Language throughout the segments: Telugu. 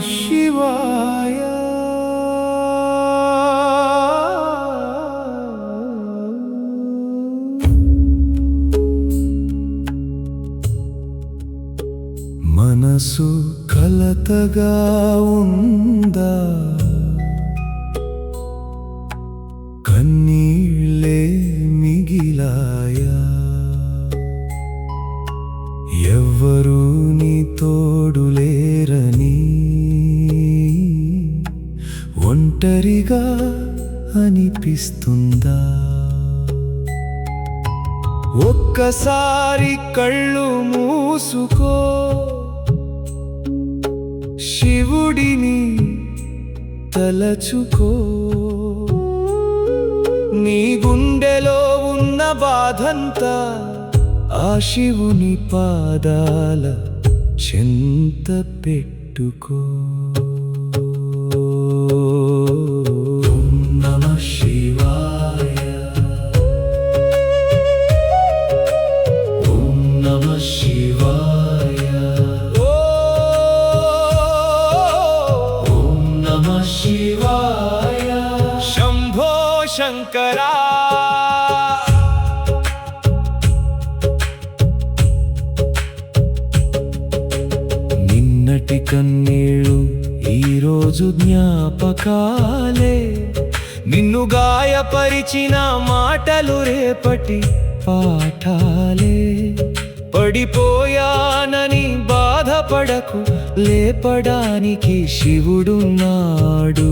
శివాయ మనసు కలతగా ఉందా కన్నీళ్ళే మిగిలాయా ఎవ్వరూ నీ తోడులేరని ఒంటరిగా అనిపిస్తుందా ఒక్కసారి కళ్ళు మూసుకో శివుడిని తలచుకో నీ గుండెలో ఉన్న బాధంతా ఆ శివుని పాదాల చెంత పెట్టుకో ఓం నమః శివాయ ఓం నమః శివాయ ఓం నమః శివాయ శంభో శంకరా నిన్నటి కన్నీళ్ళు ఈరోజు జ్ఞాపకాలే నిన్ను గాయపరిచిన మాటలు రేపటి పాఠాలే పడిపోయానని బాధపడకు లేపడానికి శివుడున్నాడు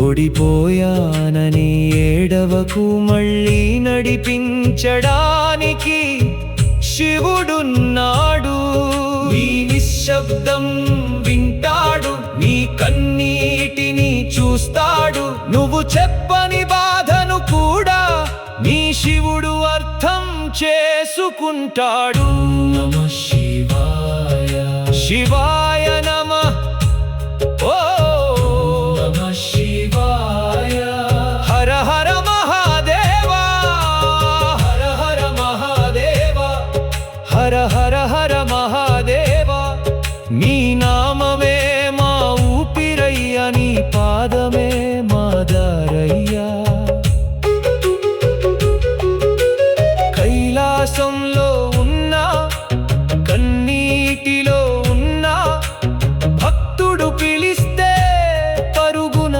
ఓడిపోయానని ఏడవకు మళ్ళీ నడిపించడానికి శివుడున్నాడు నీ నిశ్శబ్దం వింటాడు నీ కన్నీటిని చూస్తాడు నువ్వు చెప్పని బాధను కూడా నీ శివుడు అర్థం చేసుకుంటాడు నమః శివాయ శివాయ నమః ఓ నమః శివాయ హర హర మహాదేవా హర హర మహాదేవా హర హర హర మహాదేవా నీ నామమే మా ఊపిరయ్యా నీ పాదమే మా దారయ్యా కైలాసంలో ఉన్నా కన్నీటిలో ఉన్నా భక్తుడు పిలిస్తే పరుగున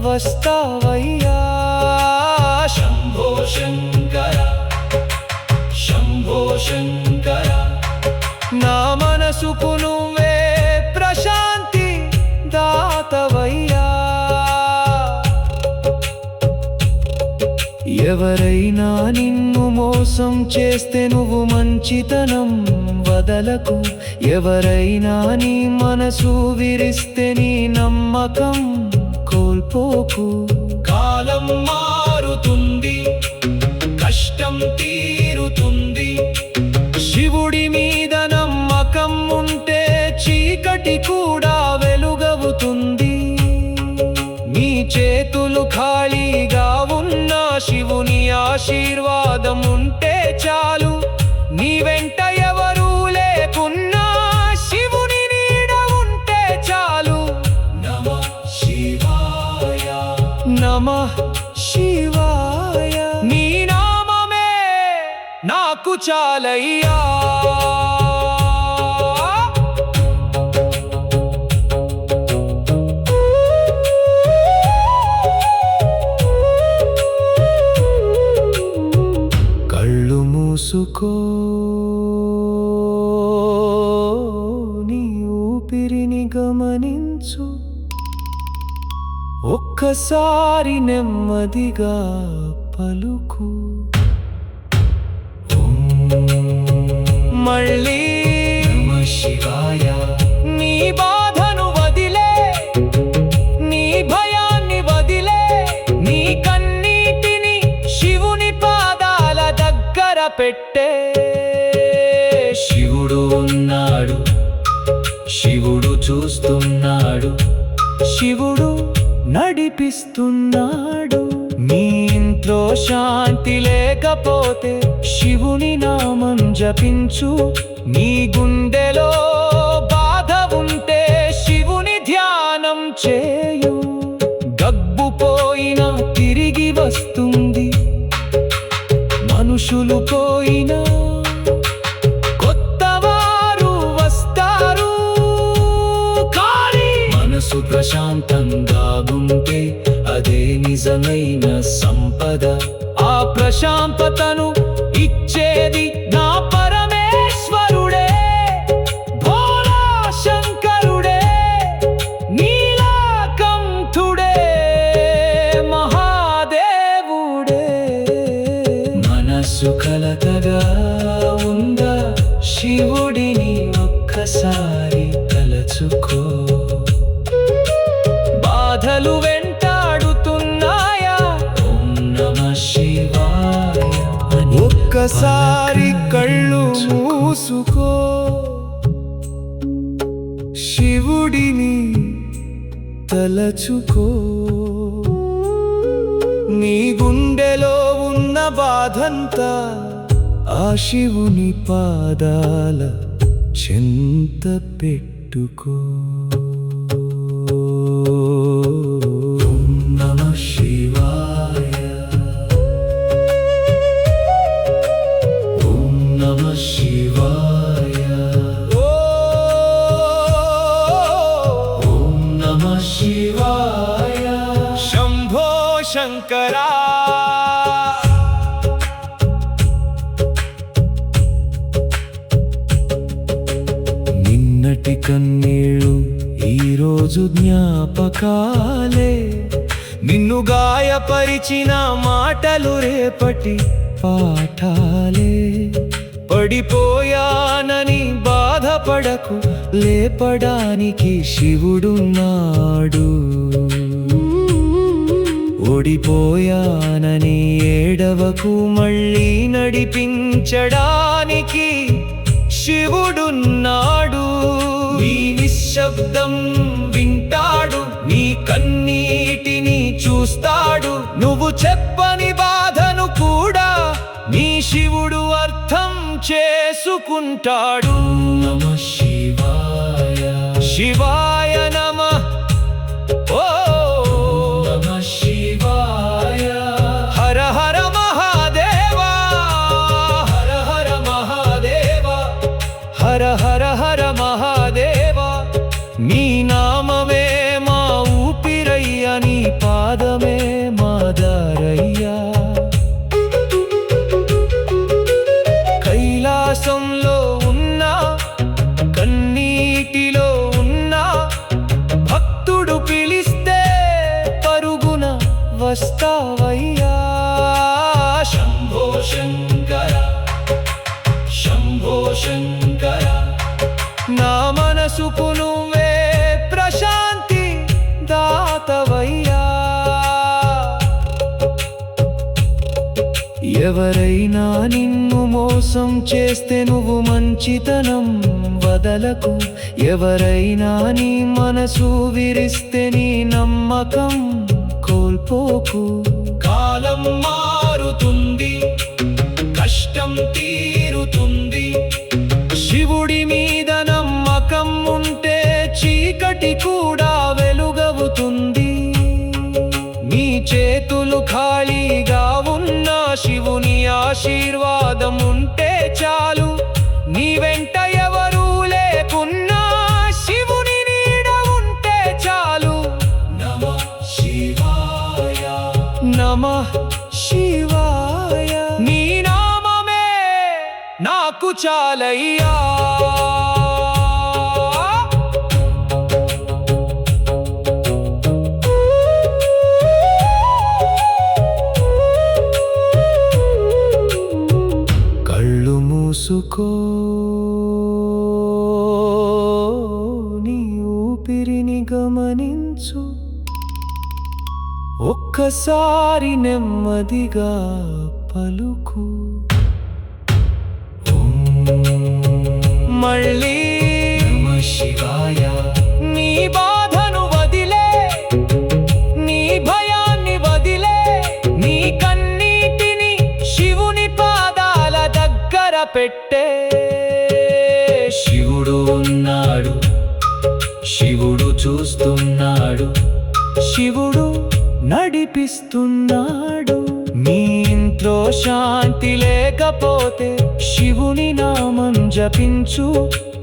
వస్తావయ్యా శంభో శంకర శంభో శంకర నా మనసుకు నువ్వే ప్రశాంతి దాతవయ్యా ఎవరైనా నిన్ను మోసం చేస్తే నువ్వు మంచితనం వదలకు ఎవరైనా నీ మనసు విరిస్తే నీ నమ్మకం కోల్పోకు కాలం మారుతుంది కష్టం తీరుతుంది శివుడి మీద నమ్మకం ఉంటే చీకటి కూడా వెలుగవుతుంది నీ చేతులు ఖాళీగా ఉన్న శివుని ఆశీర్వాదం ఉంటే చాలు నీ వెంట ఎవరూ లేకున్నా శివుని నీడ ఉంటే చాలు నమః శివాయ నమః శివాయ నీ నామమే నాకు చాలయ్యా కళ్ళు మూసుకో నీ ఊపిరిని గమనించు ఒక్కసారి నెమ్మదిగా పలుకు మళ్ళీ నమః శివాయ నీ బాధను వదిలే నీ భయాన్ని వదిలే నీ కన్నీటిని శివుని పాదాల దగ్గర పెట్టే శివుడు ఉన్నాడు శివుడు చూస్తున్నాడు శివుడు నడిపిస్తున్నాడు నీ ఇంట్లో శాంతి లేకపోతే శివుని నామం జపించు నీ గుండెలో బాధ ఋషులు పోయినా కొత్తవారు వస్తారు. కానీ మనసు ప్రశాంతంగా ఉంటే అదే నిజమైన సంపద. ఆ ప్రశాంతతను ఇచ్చేది నా పరమేశ్వరుడే, భోలా శంకరుడే, నీలకంఠుడే, మహాదేవుడే. మనసు కలతగా ఉందా, శివుడిని ఒక్కసారి తలచుకో. బాధలు వెంటాడుతున్నాయా, ఓం నమః శివాయ ఒక్కసారి కళ్ళు మూసుకో. శివుడిని తలచుకో. నీ గుండెలో ఉన్న బాధంతా ఆ శివుని పాదాల చెంత పెట్టుకో. ఓం నమః శివాయ, ఓం నమః శివాయ, ఓం నమః శివాయ. శంభో శంకరా. నిన్నటి కన్నీళ్ళు ఈరోజు జ్ఞాపకాలే, నిన్ను గాయపరిచిన మాటలు రేపటి పాఠాలే. పడిపోయానని బాధపడకు, లేపడానికి శివుడున్నాడు. ఓడిపోయానని ఏడవకు, మళ్ళీ నడిపించడానికి శివుడున్నాడు. నీ నిశ్శబ్దం వింటాడు, నీ కన్నీటిని చూస్తాడు. నువ్వు చెప్పని బాధను కూడా నీ శివుడు అర్థం చేసుకుంటాడు. నమః శివాయ, శివాయ నమః. ఓ నమః శివాయ. హర హర మహాదేవా, హర హర మహాదేవా, హర హర హర మహాదేవా. నీ నామమే మా ఊపిరయ్యా, నీ పాదమే మా దారయ్యా. కైలాసంలో ఉన్నా, కన్నీటిలో ఉన్నా, భక్తుడు పిలిస్తే పరుగున వస్తావయ్యా. శంభో శంకర, శంభో శంకర. నా మనసుకు నువ్వే ప్రశాంతి దాతవయ్యా. ఎవరైనా నిన్ను మోసం చేస్తే నువ్వు మంచితనం వదలకు. ఎవరైనా నీ మనసు విరిస్తే నీ నమ్మకం కోల్పోకు. కాలం మారుతుంది, కష్టం తీరుతుంది. శివుడి మీద నమ్మకం ఉంటే చీకటి కూడా వెలుగవుతుంది. నీ చేతులు ఖాళీగా ఉన్నా శివుని ఆశీర్వాదం ఉంటే చాలు. నీ వెంట ఎవరూ లేకున్నా శివుని నీడ ఉంటే చాలు. నమః శివాయ, నమః శివాయ. నీ నామమే నాకు చాలయ్యా. కళ్ళు మూసుకో, నీ ఊపిరిని గమనించు. ఒక్కసారి నెమ్మదిగా పలుకు. మళ్ళీ నమః శివాయ. నీ బాధను వదిలే, నీ భయాన్ని వదిలే, నీ కన్నీటిని శివుని పాదాల దగ్గర పెట్టే. శివుడు ఉన్నాడు, శివుడు చూస్తున్నాడు, శివుడు నడిపిస్తున్నాడు. నీ ఇంట్లో శాంతి లేకపోతే శివుని నామం జపించు.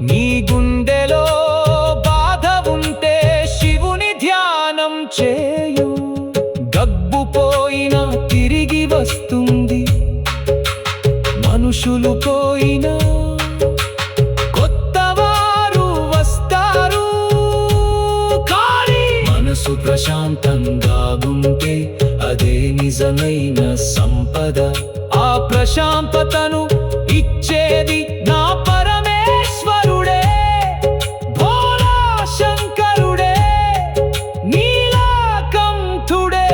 నీ గుండెలో బాధ ఉంటే శివుని ధ్యానం చేయు. గబ్బు పోయినా తిరిగి వస్తుంది, మనుషులు పోయినా కొత్తవారు వస్తారు. కానీ మనసు ప్రశాంతంగా ఉంటే అదే నిజమైన సంపద. ఆ ప్రశాంతతను ఇచ్చేది నా పరమేశ్వరుడే, భోలా శంకరుడే, నీలకంఠుడే,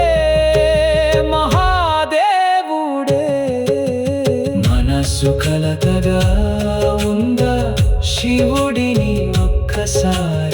మహాదేవుడే. మనసు కలతగా ఉందా, శివుడిని ఒక్కసారి